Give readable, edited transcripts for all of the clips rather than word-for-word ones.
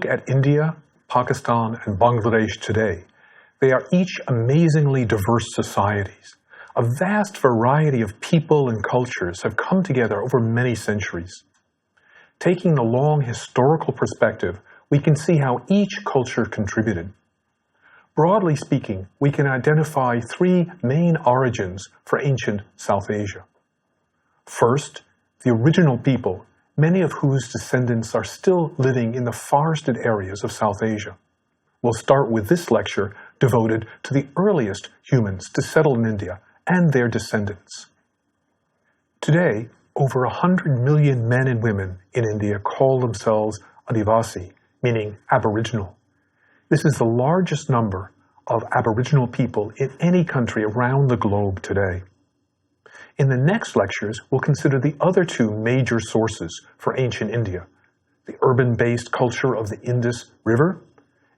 look at India, Pakistan, and Bangladesh today, they are each amazingly diverse societies. A vast variety of people and cultures have come together over many centuries. Taking the long historical perspective, we can see how each culture contributed. Broadly speaking, we can identify three main origins for ancient South Asia. First, the original people, many of whose descendants are still living in the forested areas of South Asia. We'll start with this lecture devoted to the earliest humans to settle in India and their descendants. Today, over 100 million men and women in India call themselves adivasi, meaning aboriginal. This is the largest number of aboriginal people in any country around the globe today. In the next lectures, we'll consider the other two major sources for ancient India, the urban-based culture of the Indus River,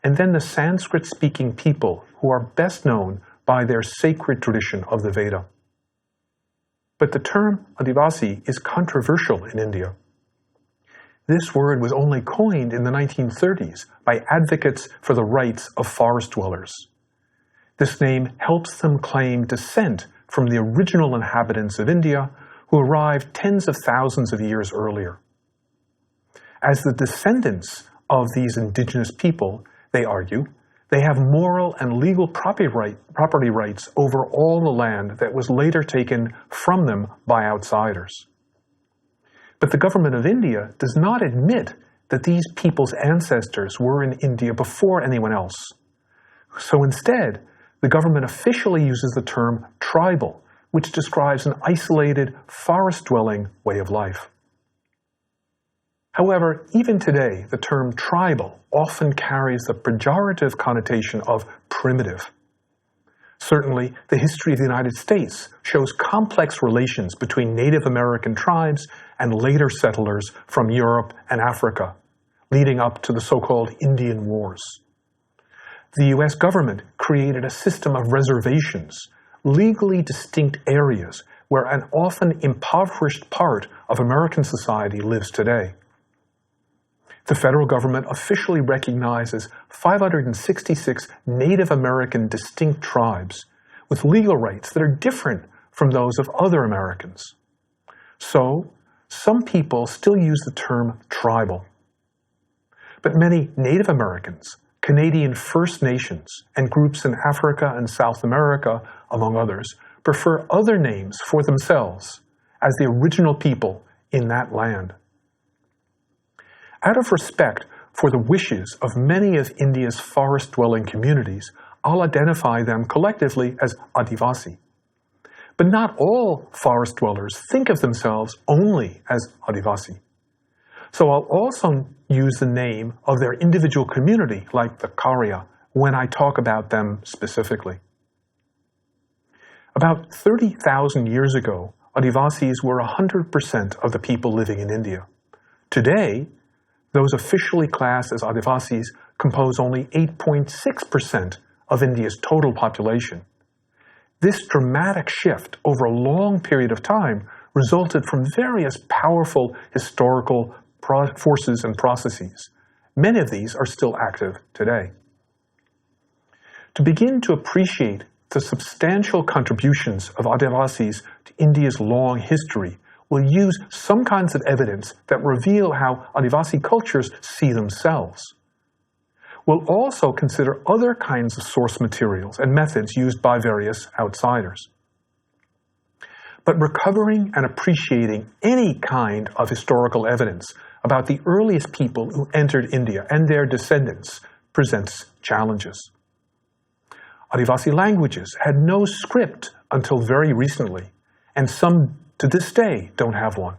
and then the Sanskrit-speaking people who are best known by their sacred tradition of the Veda. But the term adivasi is controversial in India. This word was only coined in the 1930s by advocates for the rights of forest dwellers. This name helps them claim descent from the original inhabitants of India who arrived tens of thousands of years earlier. As the descendants of these indigenous people, they argue, they have moral and legal property rights over all the land that was later taken from them by outsiders. But the government of India does not admit that these people's ancestors were in India before anyone else. So instead, the government officially uses the term tribal, which describes an isolated, forest-dwelling way of life. However, even today, the term tribal often carries the pejorative connotation of primitive. Certainly, the history of the United States shows complex relations between Native American tribes and later settlers from Europe and Africa, leading up to the so-called Indian Wars. The U.S. government created a system of reservations, legally distinct areas where an often impoverished part of American society lives today. The federal government officially recognizes 566 Native American distinct tribes with legal rights that are different from those of other Americans. So, some people still use the term tribal. But many Native Americans, Canadian First Nations, and groups in Africa and South America, among others, prefer other names for themselves as the original people in that land. Out of respect for the wishes of many of India's forest-dwelling communities, I'll identify them collectively as adivasi. But not all forest dwellers think of themselves only as adivasi. So I'll also use the name of their individual community, like the Karya, when I talk about them specifically. About 30,000 years ago, adivasis were 100% of the people living in India. Today, those officially classed as adivasis compose only 8.6% of India's total population. This dramatic shift over a long period of time resulted from various powerful historical forces and processes. Many of these are still active today. To begin to appreciate the substantial contributions of adivasis to India's long history, we'll use some kinds of evidence that reveal how adivasi cultures see themselves. We'll also consider other kinds of source materials and methods used by various outsiders. But recovering and appreciating any kind of historical evidence about the earliest people who entered India and their descendants presents challenges. Adivasi languages had no script until very recently, and some to this day don't have one.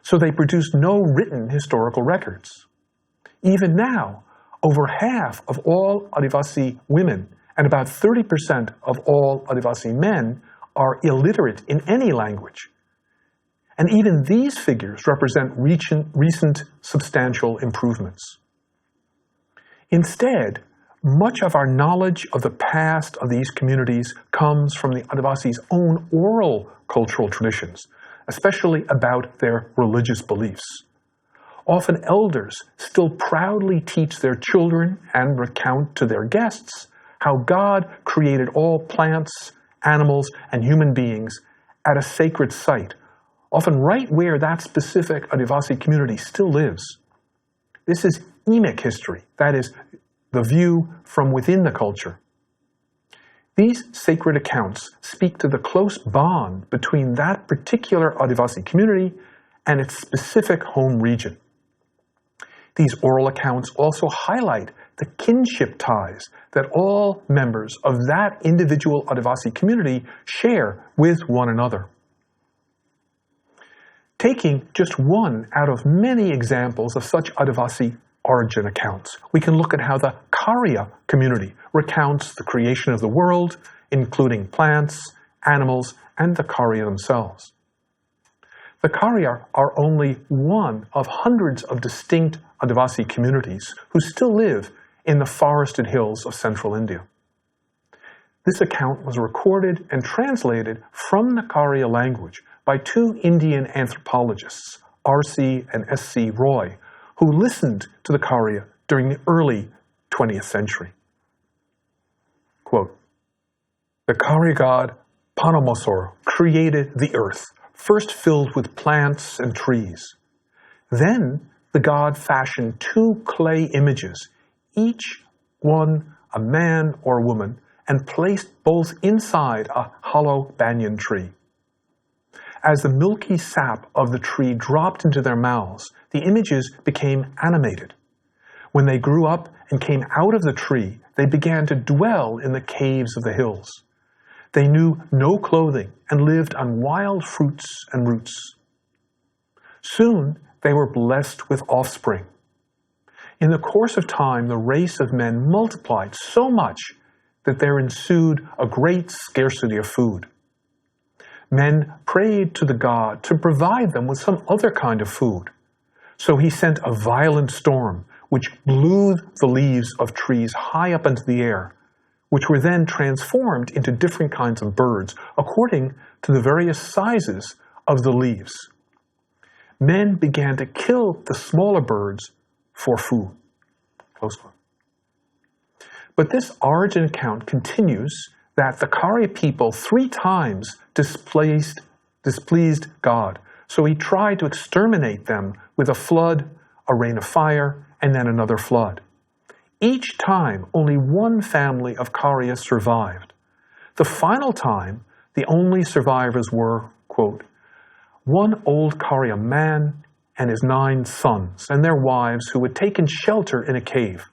So they produce no written historical records. Even now, over half of all Adivasi women and about 30% of all Adivasi men are illiterate in any language. And even these figures represent recent substantial improvements. Instead, much of our knowledge of the past of these communities comes from the Adivasi's own oral cultural traditions, especially about their religious beliefs. Often elders still proudly teach their children and recount to their guests how God created all plants, animals, and human beings at a sacred site, often right where that specific adivasi community still lives. This is emic history, that is, the view from within the culture. These sacred accounts speak to the close bond between that particular adivasi community and its specific home region. These oral accounts also highlight the kinship ties that all members of that individual adivasi community share with one another. Taking just one out of many examples of such adivasi origin accounts, we can look at how the Karya community recounts the creation of the world, including plants, animals, and the Karya themselves. The Karya are only one of hundreds of distinct adivasi communities who still live in the forested hills of central India. This account was recorded and translated from the Karya language by two Indian anthropologists, R.C. and S.C. Roy, who listened to the Karya during the early 20th century. Quote, "The Karya god Panamosor created the earth, first filled with plants and trees. Then the god fashioned two clay images, each one a man or woman, and placed both inside a hollow banyan tree. As the milky sap of the tree dropped into their mouths, the images became animated. When they grew up and came out of the tree, they began to dwell in the caves of the hills. They knew no clothing and lived on wild fruits and roots. Soon they were blessed with offspring. In the course of time, the race of men multiplied so much that there ensued a great scarcity of food. Men prayed to the god to provide them with some other kind of food. So he sent a violent storm, which blew the leaves of trees high up into the air, which were then transformed into different kinds of birds, according to the various sizes of the leaves. Men began to kill the smaller birds for food." Close quote. But this origin account continues that the Karya people 3 times displeased God, so he tried to exterminate them with a flood, a rain of fire, and then another flood. Each time, only one family of Karya survived. The final time, the only survivors were, quote, "one old Karya man and his 9 sons and their wives who had taken shelter in a cave.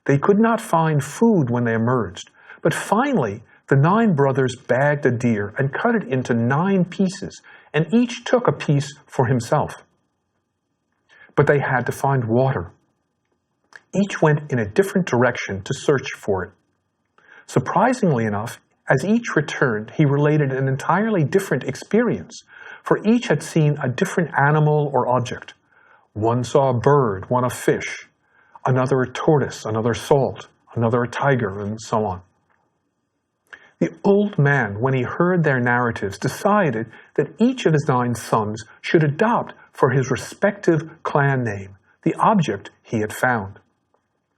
They could not find food when they emerged, but finally the 9 brothers bagged a deer and cut it into 9 pieces, and each took a piece for himself. But they had to find water. Each went in a different direction to search for it. Surprisingly enough, as each returned, he related an entirely different experience, for each had seen a different animal or object. One saw a bird, one a fish, another a tortoise, another salt, another a tiger, and so on. The old man, when he heard their narratives, decided that each of his 9 sons should adopt for his respective clan name the object he had found."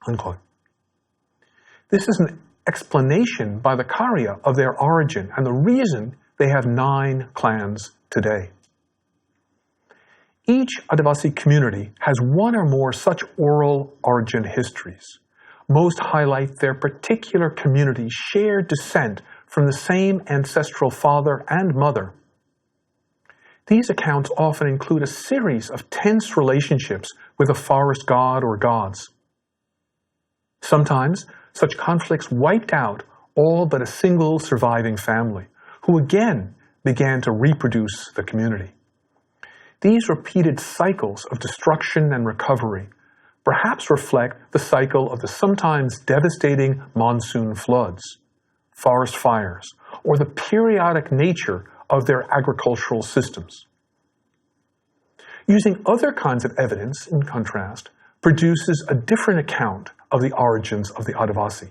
Unquote. This is an explanation by the Karya of their origin and the reason they have 9 clans today. Each adivasi community has one or more such oral origin histories. Most highlight their particular community's shared descent from the same ancestral father and mother. These accounts often include a series of tense relationships with a forest god or gods. Sometimes such conflicts wiped out all but a single surviving family, who again began to reproduce the community. These repeated cycles of destruction and recovery perhaps reflect the cycle of the sometimes devastating monsoon floods, forest fires, or the periodic nature of their agricultural systems. Using other kinds of evidence, in contrast, produces a different account of the origins of the adivasi.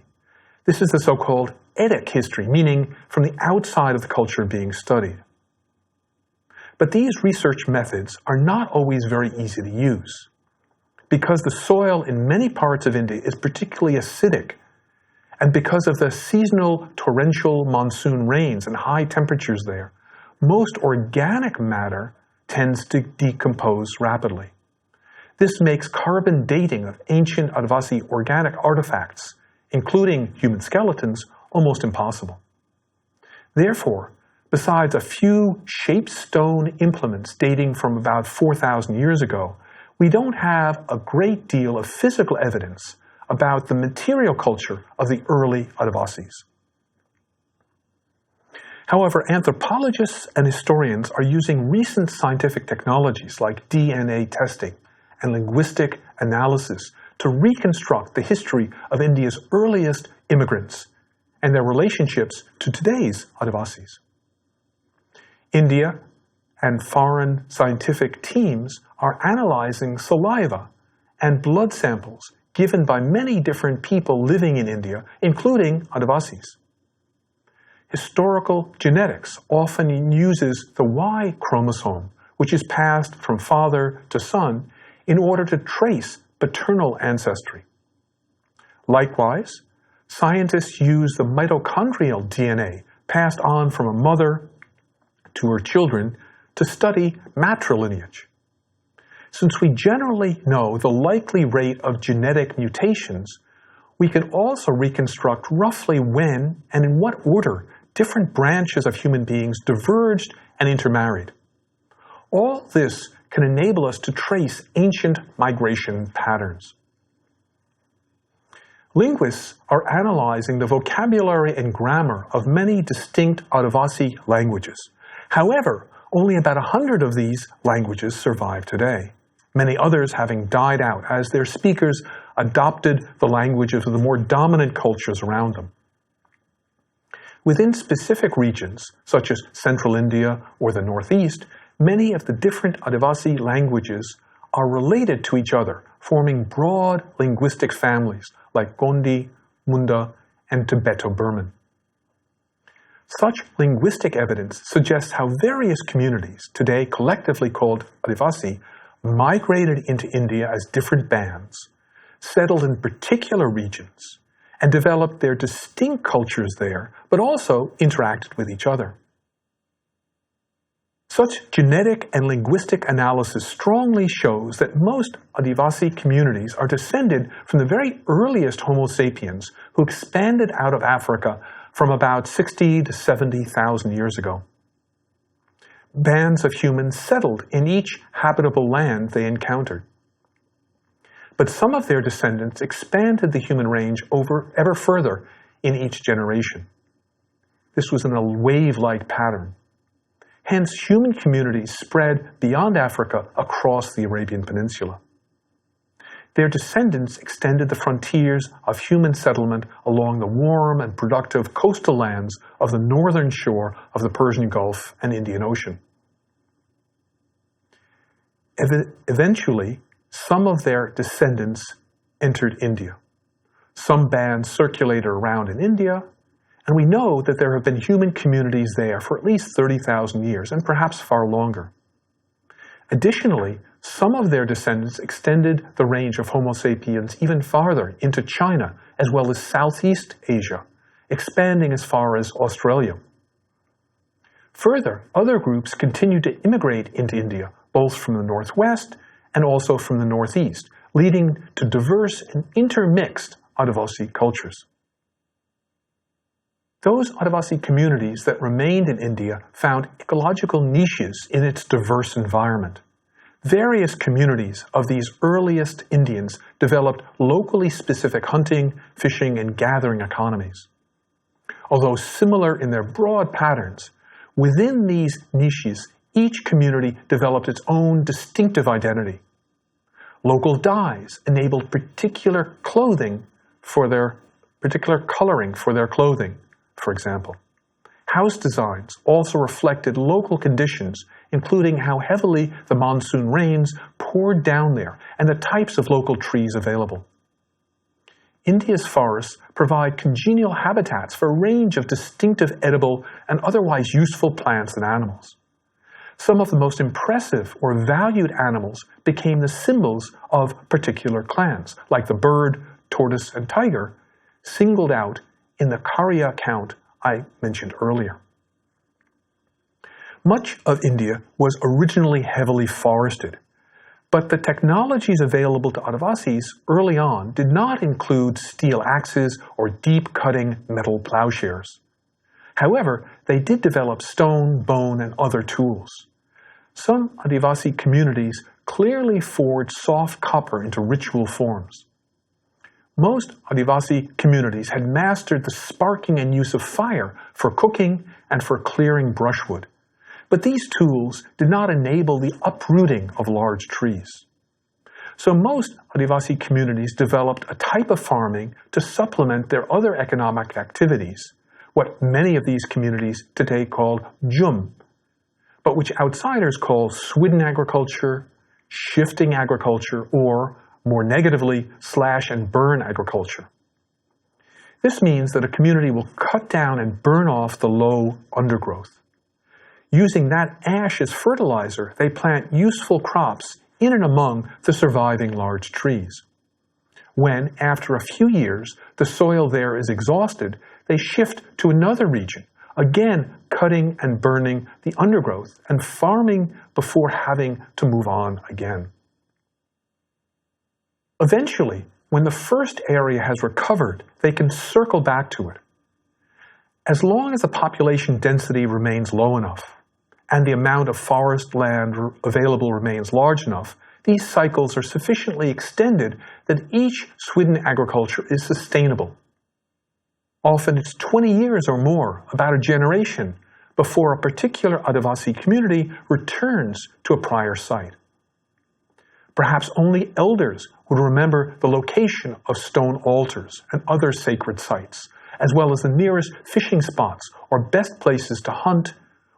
This is the so-called etic history, meaning from the outside of the culture being studied. But these research methods are not always very easy to use. because the soil in many parts of India is particularly acidic, and because of the seasonal torrential monsoon rains and high temperatures there, most organic matter tends to decompose rapidly. This makes carbon dating of ancient Adivasi organic artifacts, including human skeletons, almost impossible. Therefore, besides a few shaped stone implements dating from about 4,000 years ago, we don't have a great deal of physical evidence about the material culture of the early Adivasis. However, anthropologists and historians are using recent scientific technologies like DNA testing and linguistic analysis to reconstruct the history of India's earliest immigrants and their relationships to today's Adivasis. India and foreign scientific teams are analyzing saliva and blood samples given by many different people living in India, including Adivasis. Historical genetics often uses the Y chromosome, which is passed from father to son, in order to trace paternal ancestry. Likewise, scientists use the mitochondrial DNA passed on from a mother to her children to study matrilineage. Since we generally know the likely rate of genetic mutations, we can also reconstruct roughly when and in what order different branches of human beings diverged and intermarried. All this can enable us to trace ancient migration patterns. Linguists are analyzing the vocabulary and grammar of many distinct Adivasi languages. However, only about 100 of these languages survive today, many others having died out as their speakers adopted the languages of the more dominant cultures around them. Within specific regions, such as Central India or the Northeast, many of the different Adivasi languages are related to each other, forming broad linguistic families like Gondi, Munda, and Tibeto-Burman. Such linguistic evidence suggests how various communities, today collectively called Adivasi, migrated into India as different bands, settled in particular regions, and developed their distinct cultures there, but also interacted with each other. Such genetic and linguistic analysis strongly shows that most Adivasi communities are descended from the very earliest Homo sapiens who expanded out of Africa from about 60 to 70,000 years ago. Bands of humans settled in each habitable land they encountered. But some of their descendants expanded the human range ever further in each generation. This was in a wave-like pattern. Hence, human communities spread beyond Africa across the Arabian Peninsula. Their descendants extended the frontiers of human settlement along the warm and productive coastal lands of the northern shore of the Persian Gulf and Indian Ocean. Eventually, some of their descendants entered India. Some bands circulated around in India, and we know that there have been human communities there for at least 30,000 years, and perhaps far longer. Additionally, some of their descendants extended the range of Homo sapiens even farther into China, as well as Southeast Asia, expanding as far as Australia. Further, other groups continued to immigrate into India, both from the northwest and also from the northeast, leading to diverse and intermixed Adivasi cultures. Those Adivasi communities that remained in India found ecological niches in its diverse environment. Various communities of these earliest Indians developed locally specific hunting, fishing, and gathering economies. Although similar in their broad patterns, within these niches, each community developed its own distinctive identity. Local dyes enabled particular coloring for their clothing, for example. House designs also reflected local conditions, including how heavily the monsoon rains poured down there and the types of local trees available. India's forests provide congenial habitats for a range of distinctive edible and otherwise useful plants and animals. Some of the most impressive or valued animals became the symbols of particular clans, like the bird, tortoise, and tiger, singled out in the Karya count I mentioned earlier. Much of India was originally heavily forested, but the technologies available to Adivasis early on did not include steel axes or deep-cutting metal plowshares. However, they did develop stone, bone, and other tools. Some Adivasi communities clearly forged soft copper into ritual forms. Most Adivasi communities had mastered the sparking and use of fire for cooking and for clearing brushwood. But these tools did not enable the uprooting of large trees. So most Adivasi communities developed a type of farming to supplement their other economic activities, what many of these communities today call jum, but which outsiders call swidden agriculture, shifting agriculture, or, more negatively, slash and burn agriculture. This means that a community will cut down and burn off the low undergrowth. Using that ash as fertilizer, they plant useful crops in and among the surviving large trees. When, after a few years, the soil there is exhausted, they shift to another region, again cutting and burning the undergrowth and farming before having to move on again. Eventually, when the first area has recovered, they can circle back to it. As long as the population density remains low enough and the amount of forest land available remains large enough, these cycles are sufficiently extended that each swidden agriculture is sustainable. Often it's 20 years or more, about a generation, before a particular Adivasi community returns to a prior site. Perhaps only elders would remember the location of stone altars and other sacred sites, as well as the nearest fishing spots or best places to hunt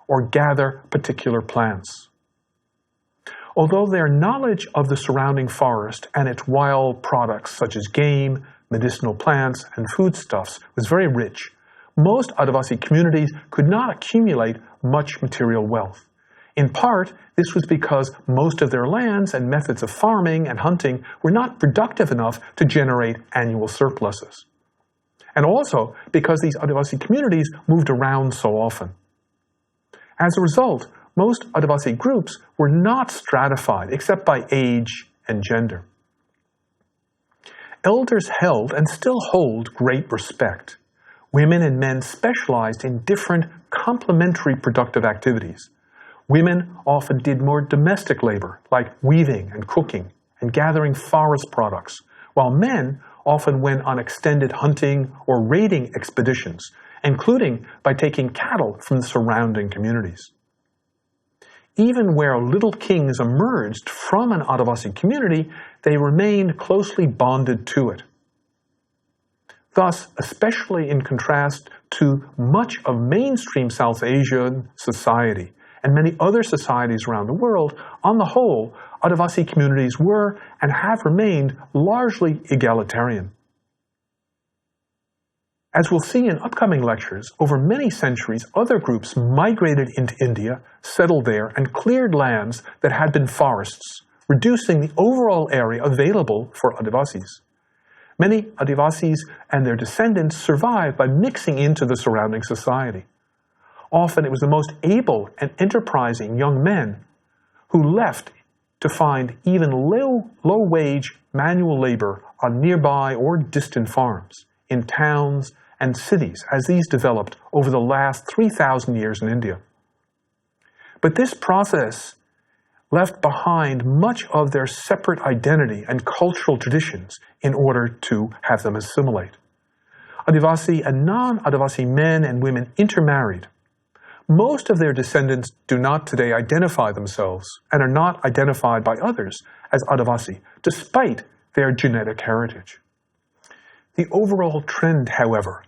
or gather particular plants. Although their knowledge of the surrounding forest and its wild products such as game, medicinal plants, and foodstuffs was very rich, most Adivasi communities could not accumulate much material wealth. In part, this was because most of their lands and methods of farming and hunting were not productive enough to generate annual surpluses. And also because these Adivasi communities moved around so often. As a result, most Adivasi groups were not stratified except by age and gender. Elders held and still hold great respect. Women and men specialized in different complementary productive activities. Women often did more domestic labor, like weaving and cooking and gathering forest products, while men often went on extended hunting or raiding expeditions, including by taking cattle from the surrounding communities. Even where little kings emerged from an Adivasi community, they remained closely bonded to it. Thus, especially in contrast to much of mainstream South Asian society and many other societies around the world, on the whole, Adivasi communities were and have remained largely egalitarian. As we'll see in upcoming lectures, over many centuries, other groups migrated into India, settled there, and cleared lands that had been forests, reducing the overall area available for Adivasis. Many Adivasis and their descendants survived by mixing into the surrounding society. Often it was the most able and enterprising young men who left to find even low-wage manual labor on nearby or distant farms, in towns and cities, as these developed over the last 3,000 years in India. But this process left behind much of their separate identity and cultural traditions in order to have them assimilate. Adivasi and non-Adivasi men and women intermarried. Most of their descendants do not today identify themselves and are not identified by others as Adivasi, despite their genetic heritage. The overall trend, however,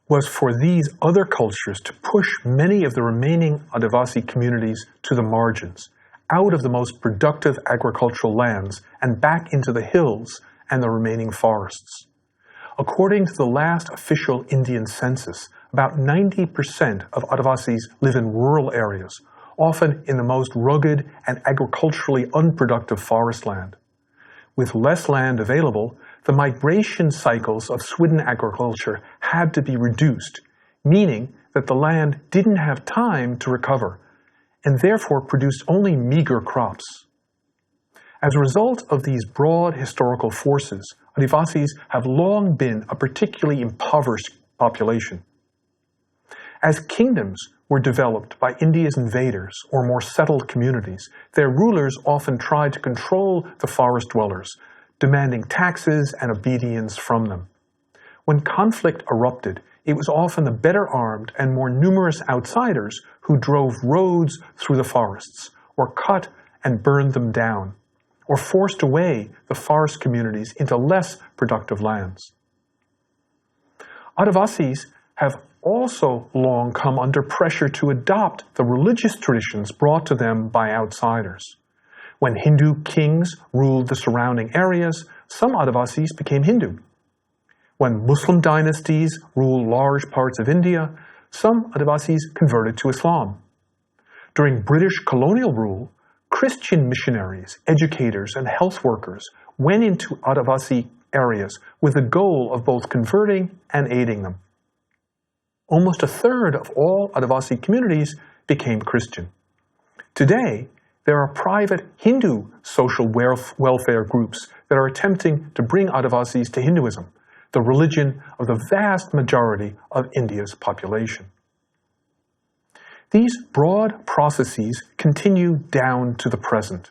was for these other cultures to push many of the remaining Adivasi communities to the margins, out of the most productive agricultural lands and back into the hills and the remaining forests. According to the last official Indian census, about 90% of Adivasis live in rural areas, often in the most rugged and agriculturally unproductive forest land. With less land available, the migration cycles of Swidden agriculture had to be reduced, meaning that the land didn't have time to recover, and therefore produced only meager crops. As a result of these broad historical forces, adivasis have long been a particularly impoverished population. As kingdoms were developed by India's invaders or more settled communities, their rulers often tried to control the forest dwellers, demanding taxes and obedience from them. When conflict erupted, it was often the better armed and more numerous outsiders who drove roads through the forests, or cut and burned them down, or forced away the forest communities into less productive lands. Adivasis have also long come under pressure to adopt the religious traditions brought to them by outsiders. When Hindu kings ruled the surrounding areas, some Adivasis became Hindu. When Muslim dynasties ruled large parts of India, some Adivasis converted to Islam. During British colonial rule, Christian missionaries, educators, and health workers went into Adivasi areas with the goal of both converting and aiding them. Almost a third of all Adivasi communities became Christian. Today, there are private Hindu social welfare groups that are attempting to bring Adivasis to Hinduism, the religion of the vast majority of India's population. These broad processes continue down to the present.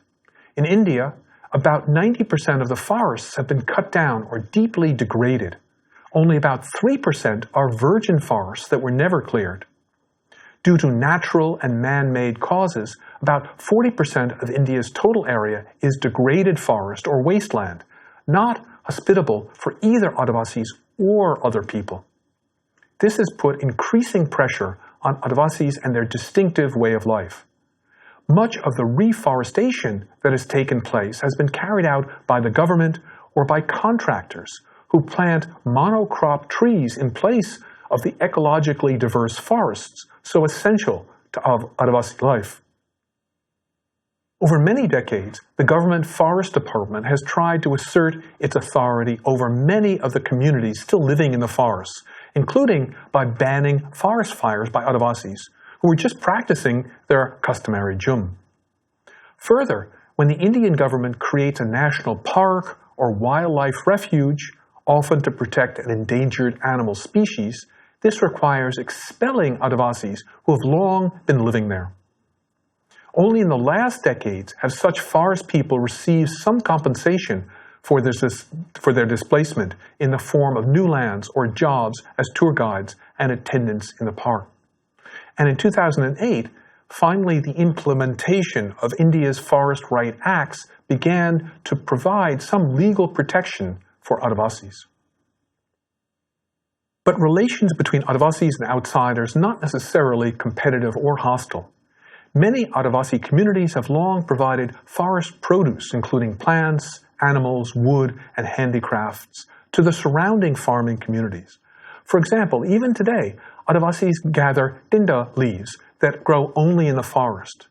In India, about 90% of the forests have been cut down or deeply degraded. Only about 3% are virgin forests that were never cleared. Due to natural and man-made causes, about 40% of India's total area is degraded forest or wasteland, not hospitable for either Adivasis or other people. This has put increasing pressure on Adivasis and their distinctive way of life. Much of the reforestation that has taken place has been carried out by the government or by contractors who plant monocrop trees in place of the ecologically diverse forests so essential to Adivasi life. Over many decades, the government forest department has tried to assert its authority over many of the communities still living in the forests, including by banning forest fires by Adivasis, who were just practicing their customary jhum. Further, when the Indian government creates a national park or wildlife refuge, often to protect an endangered animal species, this requires expelling Adivasis who have long been living there. Only in the last decades have such forest people received some compensation for their displacement in the form of new lands or jobs as tour guides and attendants in the park. And in 2008, finally the implementation of India's Forest Right Acts began to provide some legal protection for Adivasis. But relations between Adivasis and outsiders are not necessarily competitive or hostile. Many Adivasi communities have long provided forest produce, including plants, animals, wood, and handicrafts, to the surrounding farming communities. For example, even today, Adivasis gather tinda leaves that grow only in the forest.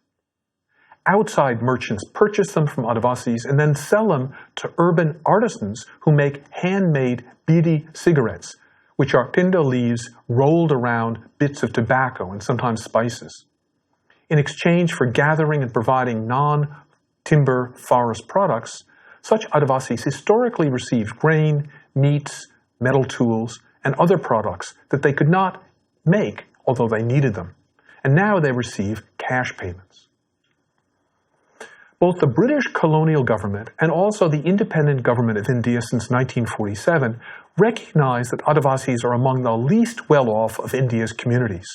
Outside merchants purchase them from Adivasis and then sell them to urban artisans who make handmade bidi cigarettes, which are tinda leaves rolled around bits of tobacco and sometimes spices. In exchange for gathering and providing non-timber forest products, such Adivasis historically received grain, meats, metal tools, and other products that they could not make, although they needed them. And now they receive cash payments. Both the British colonial government and also the independent government of India since 1947 recognize that Adivasis are among the least well-off of India's communities.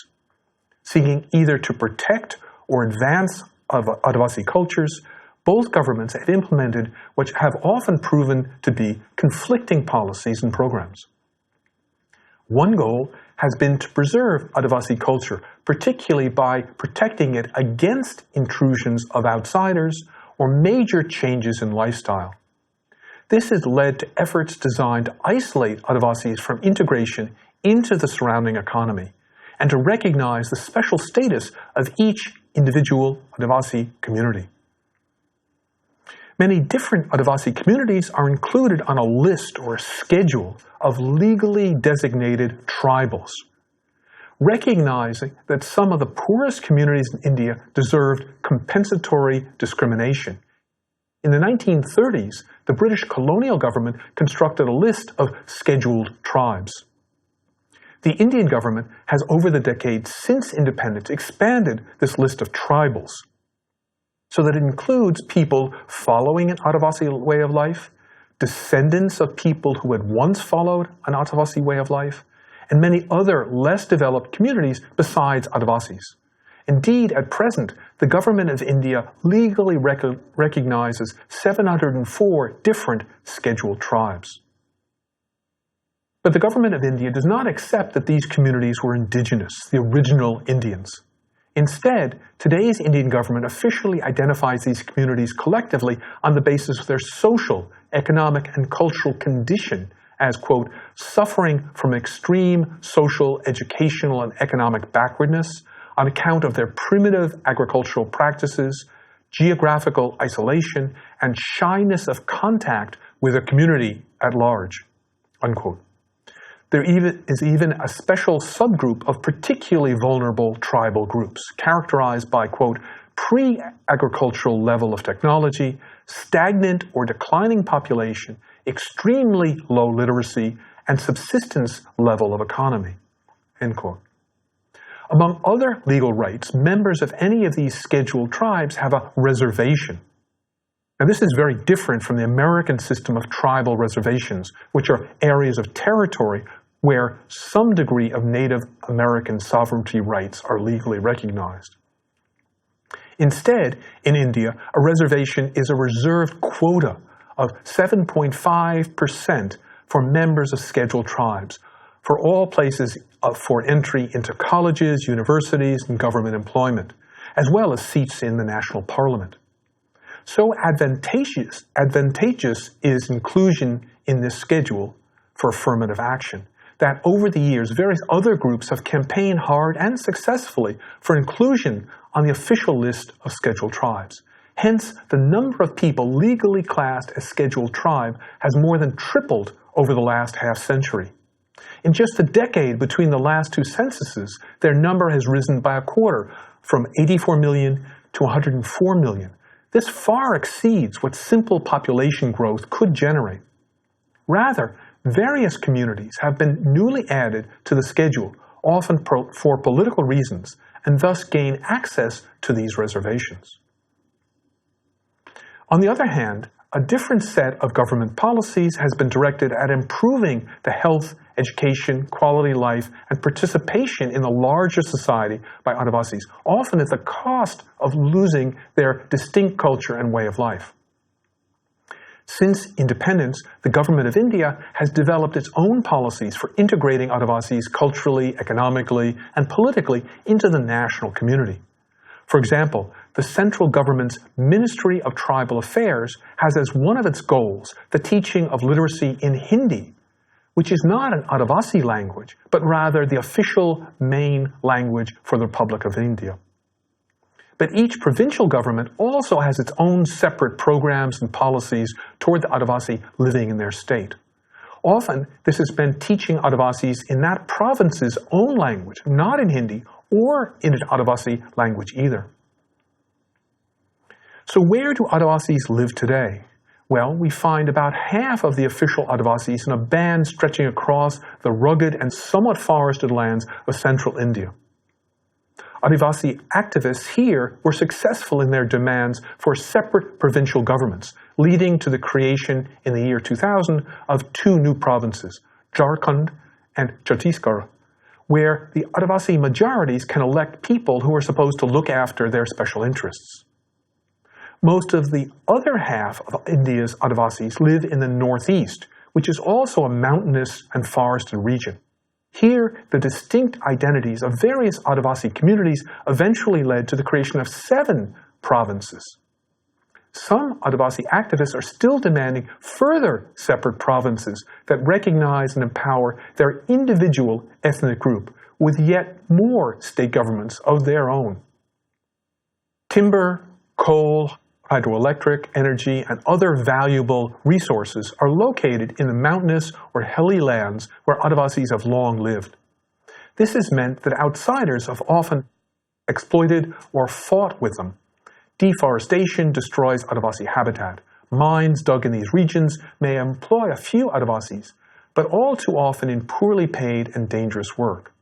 Seeking either to protect or advance Adivasi cultures, both governments have implemented what have often proven to be conflicting policies and programs. One goal has been to preserve Adivasi culture, particularly by protecting it against intrusions of outsiders or major changes in lifestyle. This has led to efforts designed to isolate Adivasis from integration into the surrounding economy and to recognize the special status of each individual Adivasi community. Many different Adivasi communities are included on a list or a schedule of legally designated tribals, recognizing that some of the poorest communities in India deserved compensatory discrimination. In the 1930s, the British colonial government constructed a list of scheduled tribes. The Indian government has, over the decades since independence, expanded this list of tribals so that it includes people following an Adivasi way of life, descendants of people who had once followed an Adivasi way of life, and many other less developed communities besides Adivasis. Indeed, at present, the government of India legally recognizes 704 different scheduled tribes. But the government of India does not accept that these communities were indigenous, the original Indians. Instead, today's Indian government officially identifies these communities collectively on the basis of their social, economic, and cultural condition as, quote, suffering from extreme social, educational, and economic backwardness on account of their primitive agricultural practices, geographical isolation, and shyness of contact with the community at large, unquote. There is even a special subgroup of particularly vulnerable tribal groups, characterized by, quote, pre-agricultural level of technology, stagnant or declining population, extremely low literacy, and subsistence level of economy, end quote. Among other legal rights, members of any of these scheduled tribes have a reservation. Now, this is very different from the American system of tribal reservations, which are areas of territory where some degree of Native American sovereignty rights are legally recognized. Instead, in India, a reservation is a reserved quota of 7.5% for members of scheduled tribes, for all places for entry into colleges, universities, and government employment, as well as seats in the national parliament. So advantageous is inclusion in this schedule for affirmative action, that over the years, various other groups have campaigned hard and successfully for inclusion on the official list of scheduled tribes. Hence, the number of people legally classed as scheduled tribe has more than tripled over the last half-century. In just a decade between the last two censuses, their number has risen by a quarter, from 84 million to 104 million. This far exceeds what simple population growth could generate. Rather, various communities have been newly added to the schedule, often for political reasons, and thus gain access to these reservations. On the other hand, a different set of government policies has been directed at improving the health, education, quality life, and participation in the larger society by Adivasis, often at the cost of losing their distinct culture and way of life. Since independence, the government of India has developed its own policies for integrating Adivasis culturally, economically, and politically into the national community. For example, the central government's Ministry of Tribal Affairs has as one of its goals the teaching of literacy in Hindi, which is not an Adivasi language, but rather the official main language for the Republic of India. But each provincial government also has its own separate programs and policies toward the Adivasi living in their state. Often, this has been teaching Adivasis in that province's own language, not in Hindi or in an Adivasi language either. So where do Adivasis live today? Well, we find about half of the official Adivasis in a band stretching across the rugged and somewhat forested lands of central India. Adivasi activists here were successful in their demands for separate provincial governments, leading to the creation in the year 2000 of two new provinces, Jharkhand and Chhattisgarh, where the Adivasi majorities can elect people who are supposed to look after their special interests. Most of the other half of India's Adivasis live in the northeast, which is also a mountainous and forested region. Here, the distinct identities of various Adivasi communities eventually led to the creation of 7 provinces. Some Adivasi activists are still demanding further separate provinces that recognize and empower their individual ethnic group with yet more state governments of their own. Timber, coal, hydroelectric energy, and other valuable resources are located in the mountainous or hilly lands where Adivasis have long lived. This has meant that outsiders have often exploited or fought with them. Deforestation destroys Adivasi habitat. Mines dug in these regions may employ a few Adivasis, but all too often in poorly paid and dangerous work.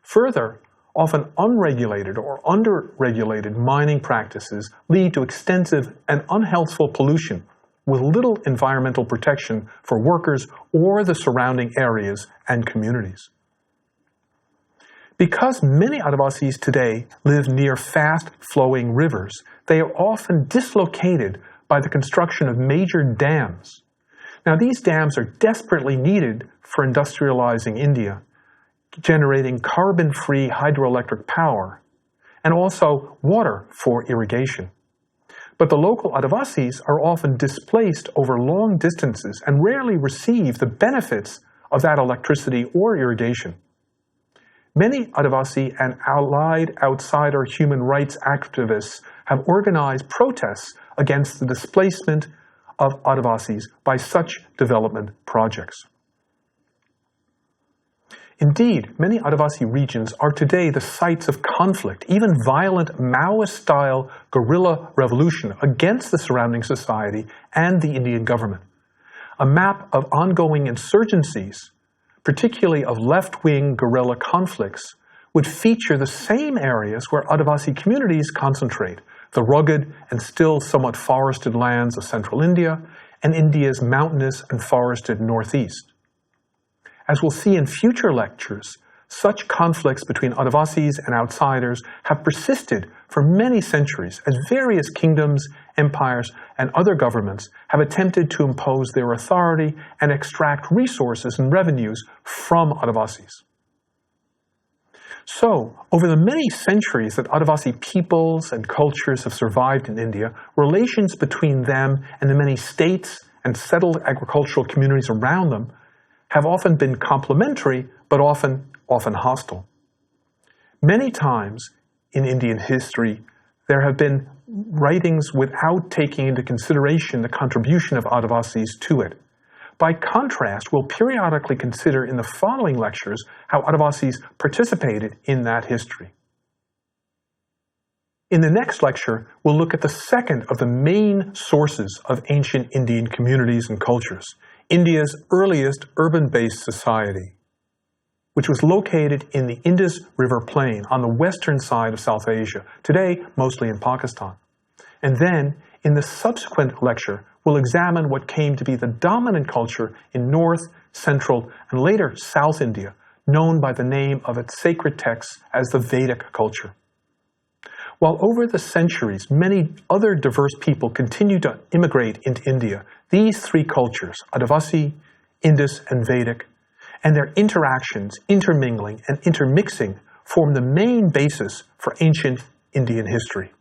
Further, often unregulated or under-regulated mining practices lead to extensive and unhealthful pollution with little environmental protection for workers or the surrounding areas and communities. Because many Adivasis today live near fast-flowing rivers, they are often dislocated by the construction of major dams. Now, these dams are desperately needed for industrializing India, generating carbon-free hydroelectric power, and also water for irrigation. But the local Adivasis are often displaced over long distances and rarely receive the benefits of that electricity or irrigation. Many Adivasi and allied outsider human rights activists have organized protests against the displacement of Adivasis by such development projects. Indeed, many Adivasi regions are today the sites of conflict, even violent Maoist-style guerrilla revolution against the surrounding society and the Indian government. A map of ongoing insurgencies, particularly of left-wing guerrilla conflicts, would feature the same areas where Adivasi communities concentrate, the rugged and still somewhat forested lands of central India and India's mountainous and forested northeast. As we'll see in future lectures, such conflicts between Adivasis and outsiders have persisted for many centuries as various kingdoms, empires, and other governments have attempted to impose their authority and extract resources and revenues from Adivasis. So, over the many centuries that Adivasi peoples and cultures have survived in India, relations between them and the many states and settled agricultural communities around them have often been complementary, but often hostile. Many times in Indian history, there have been writings without taking into consideration the contribution of Adivasis to it. By contrast, we'll periodically consider in the following lectures how Adivasis participated in that history. In the next lecture, we'll look at the second of the main sources of ancient Indian communities and cultures, India's earliest urban-based society, which was located in the Indus River Plain on the western side of South Asia, today mostly in Pakistan. And then, in the subsequent lecture, we'll examine what came to be the dominant culture in North, Central, and later South India, known by the name of its sacred texts as the Vedic culture. While over the centuries, many other diverse people continued to immigrate into India, these three cultures, Adivasi, Indus, and Vedic, and their interactions, intermingling, and intermixing form the main basis for ancient Indian history.